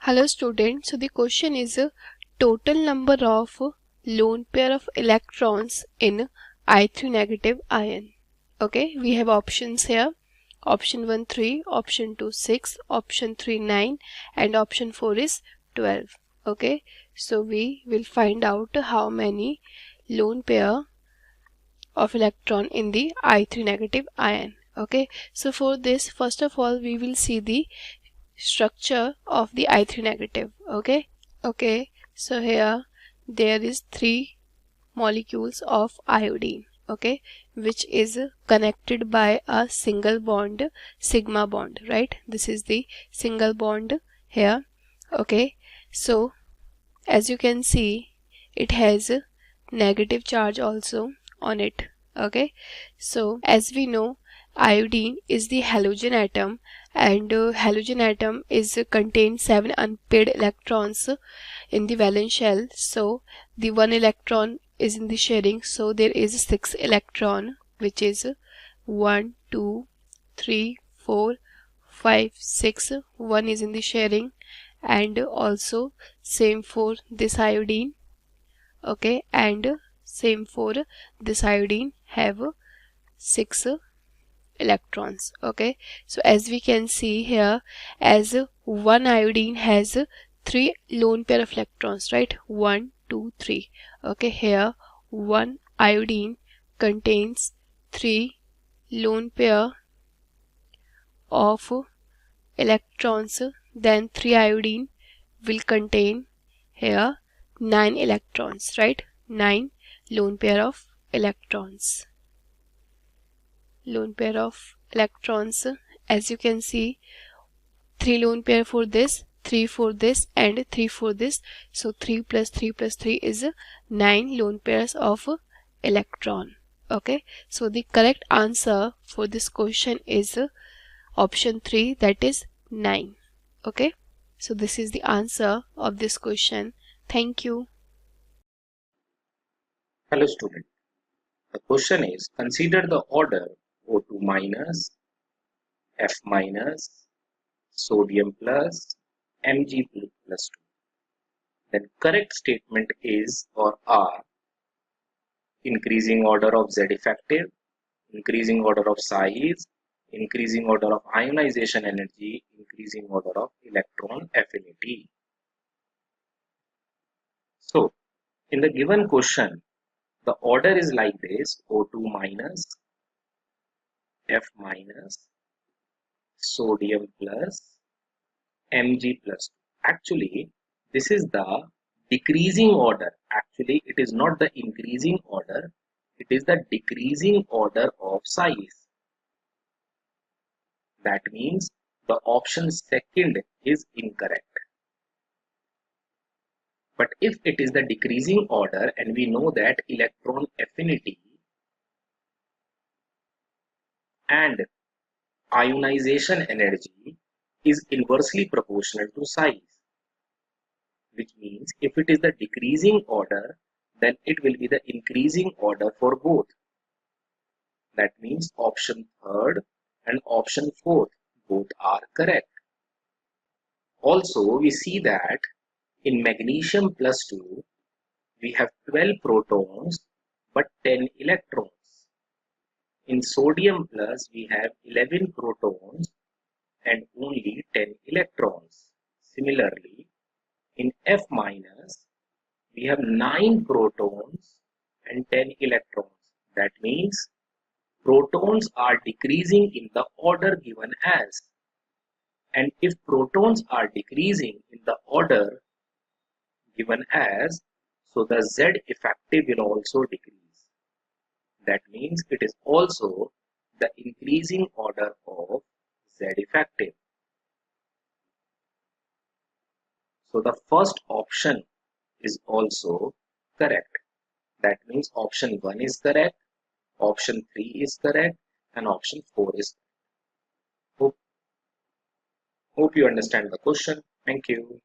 Hello students, so the question is total number of lone pair of electrons in I3 negative ion. Okay, we have options here. Option 1 3, option 2 6, option 3 9 and option 4 is 12. Okay, so we will find out how many lone pair of electron in the I3 negative ion. Okay, so for this, first of all we will see the structure of the I3 negative. Okay, so here there is 3 molecules of iodine, okay, which is connected by a single bond, sigma bond, right? This is the single bond here. Okay, so as you can see, it has a negative charge also on it. Okay, so as we know, iodine is the halogen atom, and halogen atom is contains 7 unpaired electrons in the valence shell. So the 1 electron is in the sharing, so there is 6 electron, which is 1 2 3 4 5 6. 1 is in the sharing, and also same for this iodine. Okay, and same for this iodine have 6 electrons. Okay, so as we can see here, as one iodine has 3 lone pair of electrons, right? 1 2 3. Okay, here one iodine contains 3 lone pair of electrons, then 3 iodine will contain here 9 electrons, right? 9 lone pair of electrons. Lone pair of electrons, as you can see, 3 lone pair for this, 3 for this and 3 for this. So 3 plus 3 plus 3 is 9 lone pairs of electron. Okay, so the correct answer for this question is option 3, that is 9. Okay, so this is the answer of this question. Thank you. Hello student. The question is, consider the order O2 minus, F minus, sodium plus, Mg plus 2. Then correct statement is or are increasing order of Z effective, increasing order of size, increasing order of ionization energy, increasing order of electron affinity. So, in the given question, the order is like this: O2 minus, F minus, sodium plus, Mg plus 2. Actually, this is the decreasing order. Actually, it is not the increasing order. It is the decreasing order of size. That means the option second is incorrect. But if it is the decreasing order, and we know that electron affinity and ionization energy is inversely proportional to size, which means if it is the decreasing order, then it will be the increasing order for both. That means option third and option fourth both are correct. Also, we see that in magnesium plus 2, we have 12 protons but 10 electrons. In sodium plus, we have 11 protons and only 10 electrons. Similarly, in F minus, we have 9 protons and 10 electrons. That means protons are decreasing in the order given as. And if protons are decreasing in the order given as, so the Z effective will also decrease. That means it is also the increasing order of Z effective. So the first option is also correct. That means option 1 is correct, option 3 is correct, and option 4 is correct. Hope you understand the question. Thank you.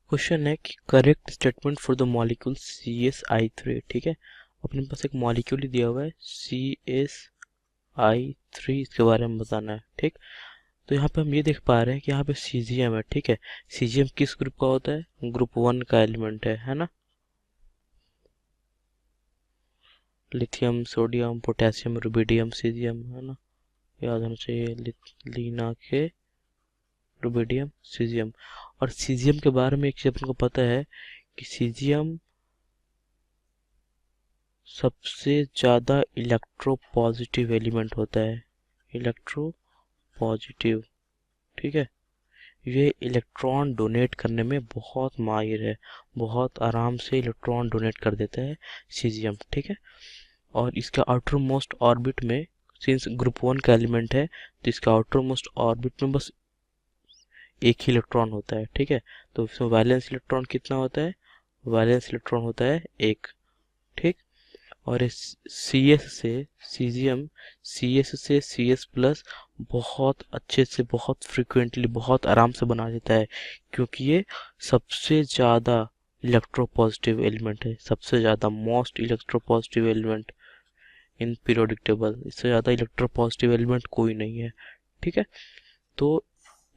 Question है कि correct statement for the molecule CsI3. ठीक है, अपने पास एक molecule ही दिया हुआ है CsI3, इसके बारे में बताना है. ठीक, तो यहाँ पे हम ये देख पा रहे हैं कि यहाँ पे सीजियम है, ठीक है। सीजियम किस ग्रुप का होता है? ग्रुप 1 का एलिमेंट है ना। Lithium, sodium, potassium, rubidium, caesium, है ना, याद होना चाहिए। लीना के रुबिडियम, सीजियम। और सीजियम के बारे में एक चीज अपन को पता है कि सीजियम सबसे ज्यादा इलेक्ट्रो पॉजिटिव एलिमेंट होता है, इलेक्ट्रो पॉजिटिव, ठीक है। ये इलेक्ट्रॉन डोनेट करने में बहुत माहिर है, बहुत आराम से इलेक्ट्रॉन डोनेट कर देता है सीजियम, ठीक है। और इसका आउटर मोस्ट ऑर्बिट में, सिंस ग्रुप 1 का एलिमेंट है, तो इसका आउटर मोस्ट ऑर्बिट में बस एक ही इलेक्ट्रॉन होता है, ठीक है। तो इसमें वैलेंस इलेक्ट्रॉन कितना होता है? वैलेंस इलेक्ट्रॉन होता है एक, ठीक। और इस CS से सीजियम, CS से CS प्लस बहुत अच्छे से, बहुत फ्रिक्वेंटली, बहुत आराम से बना देता है, क्योंकि ये सबसे ज़्यादा इलेक्ट्रोपॉजिटिव एलिमेंट है, सबसे ज़्यादा most electropositive element in periodic table. इससे ज़्यादा इलेक्ट्रोपॉजिटिव एलिमेंट कोई नहीं है, ठीक है। तो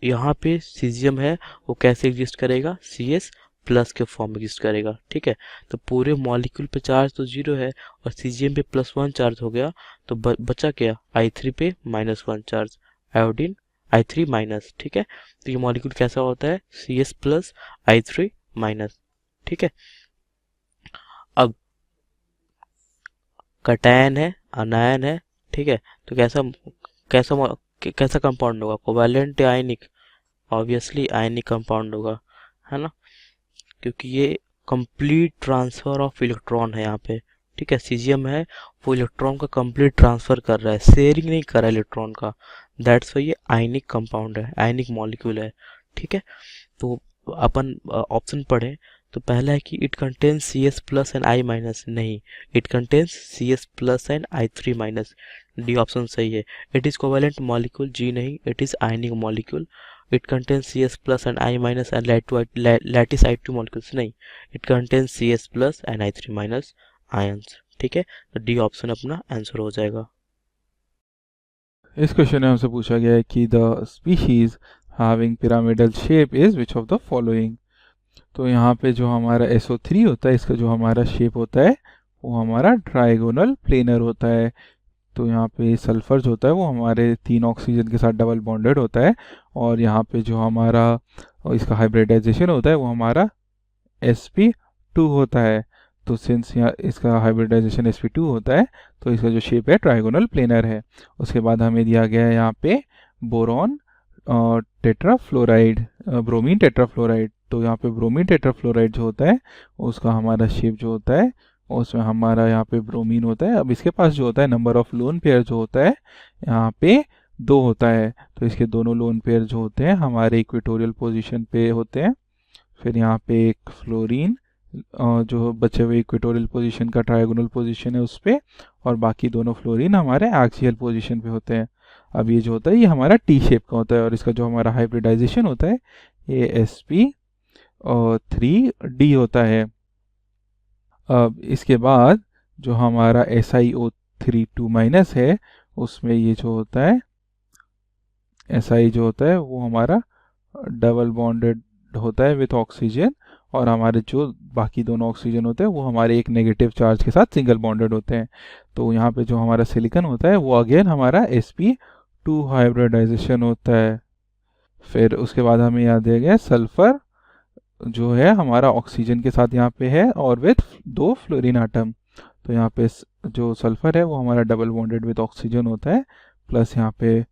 यहाँ पे सीजियम है वो कैसे एग्जिस्ट करेगा? CS प्लस के फॉर्म में एग्जिस्ट करेगा, ठीक है। तो पूरे मॉलिक्यूल पे चार्ज तो 0 है और सीजियम पे +1 चार्ज हो गया, तो बचा क्या? I3 पे -1 चार्ज, आयोडीन I3 माइनस, ठीक है। तो ये मॉलिक्यूल कैसा होता है? CS प्लस I3 माइनस, ठीक है। अब कटायन है, अनायन है, ठीक है। तो कैसा कंपाउंड होगा? कोवैलेंट या आयनिक? ऑब्वियसली आयनिक कंपाउंड होगा, है ना, क्योंकि ये कंप्लीट ट्रांसफर ऑफ इलेक्ट्रॉन है यहाँ पे, ठीक है। सीजियम है वो इलेक्ट्रॉन का कंप्लीट ट्रांसफर कर रहा है, शेयरिंग नहीं कर रहा है इलेक्ट्रॉन का, दैट्स वाई ये आयनिक कंपाउंड है, आयनिक मॉलिक्यूल है, ठीक है। तो अपन ऑप्शन पढ़े तो पहला है कि it contains CS plus and I minus, नहीं, it contains CS plus and I3 minus, D option सही है। इट इज कोवैलेंट मॉलिक्यूल, जी नहीं, it is ionic molecule. It contains CS plus and I minus and lattice molecules, नहीं, it contains CS plus and I3 minus ions, ठीक है। तो D option अपना answer हो जाएगा। इस क्वेश्चन में हमसे पूछा गया है कि the species having pyramidal shape is which of the following. तो यहाँ पे जो हमारा SO3 होता है, इसका जो हमारा शेप होता है वो हमारा ट्राइगोनल प्लेनर होता है। तो यहाँ पे सल्फर जो होता है वो हमारे 3 ऑक्सीजन के साथ डबल बॉन्डेड होता है, और यहाँ पे जो हमारा इसका हाइब्रिडाइजेशन होता है वो हमारा sp2 होता है। तो सिंस यहाँ इसका हाइब्रिडाइजेशन sp2 होता है तो इसका जो शेप है ट्राइगोनल प्लेनर है। उसके बाद हमें दिया गया है यहाँ पे बोरॉन टेट्राफ्लोराइड, ब्रोमीन टेट्राफ्लोराइड। तो यहाँ पे ब्रोमीन टेट्राफ्लोराइड जो होता है उसका हमारा शेप जो होता है उसमें हमारा यहाँ पे ब्रोमीन होता है। अब इसके पास जो होता है नंबर ऑफ लोन पेयर जो होता है यहाँ पे 2 होता है, तो इसके दोनों लोन पेयर जो होते हैं हमारे इक्वेटोरियल पोजीशन पे होते हैं। फिर यहाँ पे एक फ्लोरीन जो बचे हुए इक्वेटोरियल पोजीशन का ट्रायगोनल पोजीशन है उस पर, और बाकी दोनों फ्लोरीन हमारे एक्सियल पोजीशन पे होते हैं। अब ये जो होता है ये हमारा टी शेप का होता है, और इसका जो हमारा हाइब्रिडाइजेशन होता है ये sp3d होता है। अब इसके बाद जो हमारा SiO32 माइनस है उसमें ये जो होता है Si जो होता है वो हमारा डबल बॉन्डेड होता है विथ ऑक्सीजन, और हमारे जो बाकी दोनों ऑक्सीजन होते हैं वो हमारे एक नेगेटिव चार्ज के साथ सिंगल बॉन्डेड होते हैं। तो यहाँ पे जो हमारा सिलिकॉन होता है वो अगेन हमारा sp2 हाइब्रिडाइजेशन होता है। फिर उसके बाद हमें याद दिया गया सल्फर जो है हमारा ऑक्सीजन के साथ यहाँ पे है और विथ 2 फ्लोरीन आटम। तो यहाँ पे जो सल्फर है वो हमारा डबल बॉन्डेड विथ ऑक्सीजन होता है, प्लस यहाँ पे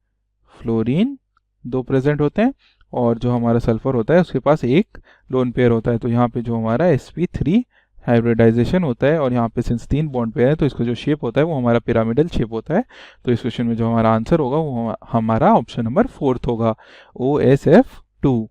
फ्लोरीन 2 प्रेजेंट होते हैं, और जो हमारा सल्फर होता है उसके पास एक लोन पेयर होता है। तो यहाँ पे जो हमारा sp3 हाइब्रिडाइजेशन होता है, और यहाँ पे सिंस 3 बॉन्ड पेयर है तो इसका जो शेप होता है वो हमारा पिरामिडल शेप होता है। तो इस क्वेश्चन में जो हमारा आंसर होगा वो हमारा ऑप्शन नंबर 4 होगा, OSF2।